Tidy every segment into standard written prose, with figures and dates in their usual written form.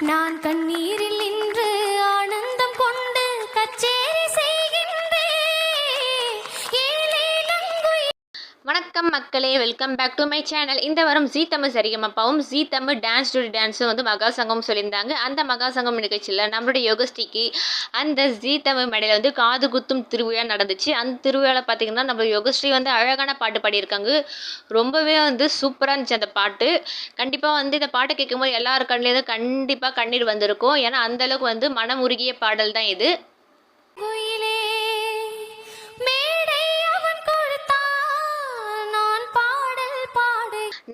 நான் கண்ணீரில் நின்று ஆனந்தம் கொண்டு கச்சேரி செய்கின்றேன். வணக்கம் மக்களே, welcome back to my channel. இந்த வாரம் ஜீ தமிழ் சரிகமப்பாவும் ஜீ தமிழ் டான்ஸ் டு டான்ஸும் வந்து மகாசங்கம் சொல்லியிருந்தாங்க. அந்த மகாசங்கம் நிகழ்ச்சியில் நம்மளுடைய யோகஸ்ரீக்கு அந்த ஜீ தமிழ் மேடையில் வந்து காது குத்தும் திருவிழா நடந்துச்சு. அந்த திருவிழாவில் பார்த்திங்கன்னா நம்ம யோகஸ்ரீ வந்து அழகான பாட்டு பாடியிருக்காங்க. ரொம்பவே வந்து சூப்பராக இருந்துச்சு அந்த பாட்டு. கண்டிப்பாக வந்து இந்த பாட்டை கேட்கும்போது எல்லார் கண்ணிலேருந்து கண்டிப்பாக கண்ணீர் வந்திருக்கும். ஏன்னா அந்தளவுக்கு வந்து மனம் உருகிய பாடல் தான் இது.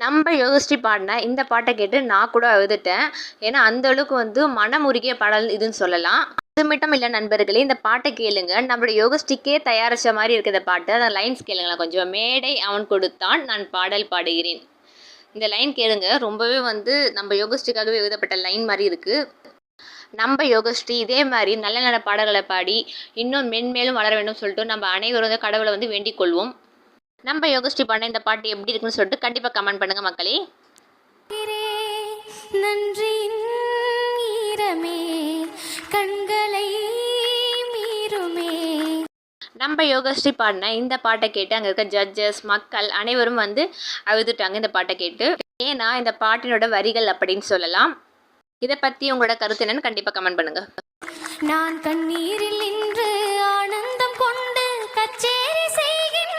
நம்ம யோகஸ்ரீ பாடின இந்த பாட்டை கேட்டு நான் கூட அழுதுட்டேன். ஏன்னா அந்த அளவுக்கு வந்து மனமுருகிய பாடல் இதுன்னு சொல்லலாம். அது மட்டும் இல்லை நண்பர்களே, இந்த பாட்டை கேளுங்க. நம்மளுடைய யோகஸ்ரீக்கே தயாரிச்ச மாதிரி இருக்குது இந்த பாட்டு. அந்த லைன்ஸ் கேளுங்களா கொஞ்சம். மேடை அவன் கொடுத்தான், நான் பாடல் பாடுகிறேன். இந்த லைன் கேளுங்க. ரொம்பவே வந்து நம்ம யோகஸ்ரீக்காகவே எழுதப்பட்ட லைன் மாதிரி இருக்குது. நம்ம யோகஸ்ரீ இதே மாதிரி நல்ல நல்ல பாடல்களை பாடி இன்னும் மென்மேலும் வளர வேண்டும் சொல்லிட்டு நம்ம அனைவரும் வந்து கடவுளை வந்து வேண்டிக் கொள்வோம். நம்ம யோகஸ்ரீ பண்ண இந்த பாட்டு எப்படி இருக்குன்னு சொல்லிட்டு கண்டிப்பாக கமெண்ட் பண்ணுங்க மக்களே. நன்றி கண்களை மீறுமே. நம்ம யோகஸ்ரீ பாடின இந்த பாட்டை கேட்டு அங்கே இருக்க ஜட்ஜஸ் மக்கள் அனைவரும் வந்து அழுதுட்டாங்க இந்த பாட்டை கேட்டு. ஏன்னா இந்த பாட்டினோட வரிகள் அப்படின்னு சொல்லலாம். இதை பற்றி உங்களோட கருத்து என்னன்னு கண்டிப்பாக கமெண்ட் பண்ணுங்க. நான் கண்ணீரில் நின்று ஆனந்தம் கொண்டு கச்சேரி செய்கின்றேன்.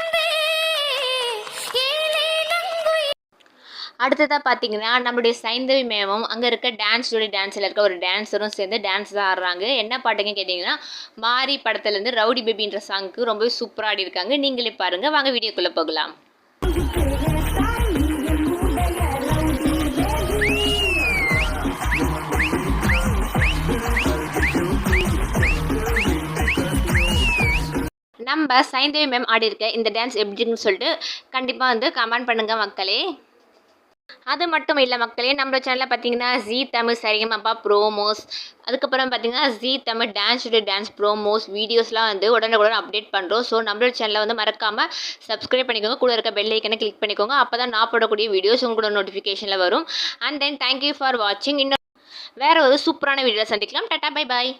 அடுத்ததாக பார்த்தீங்கன்னா நம்மளுடைய சைந்தவி மேமும் அங்கே இருக்க டான்ஸில் இருக்க ஒரு டான்ஸரும் சேர்ந்து டான்ஸ் தான் ஆடுறாங்க. என்ன பாட்டுங்க கேட்டிங்கன்னா மாரி படத்துலேருந்து ரவுடி பேபின்ற சாங்க்கு ரொம்பவே சூப்பராக ஆடி இருக்காங்க. நீங்களே பாருங்கள். வாங்க வீடியோக்குள்ளே போகலாம். நம்ம சைந்தவி மேம் ஆடி இருக்க இந்த டான்ஸ் எப்படின்னு சொல்லிட்டு கண்டிப்பாக வந்து கமெண்ட் பண்ணுங்கள் மக்களே. அது மட்டும் இல்லை மக்களே, நம்ம சேனலில் பார்த்தீங்கன்னா ஜீ தமிழ் சரிகமப்பா ப்ரோமோஸ், அதுக்கப்புறம் பார்த்தீங்கன்னா Zee Tamil dance to dance promos வீடியோஸ்லாம் வந்து உடனுக்குடன் அப்டேட் பண்ணுறோம். ஸோ நம்மளோட சேனலை வந்து மறக்காமல் சப்ஸ்கிரைப் பண்ணிக்கோங்க. கூட இருக்க பெல் ஐக்கனை கிளிக் பண்ணிக்கோங்க. அப்போ தான் நான் போடக்கூடிய வீடியோஸ் உங்களோட நோட்டிஃபிகேஷனில் வரும். அண்ட் தென் தேங்க்யூ ஃபார் வாட்சிங். இன்னும் வேறு ஒரு சூப்பரான வீடியோவில் சந்திக்கலாம். Tata, bye bye.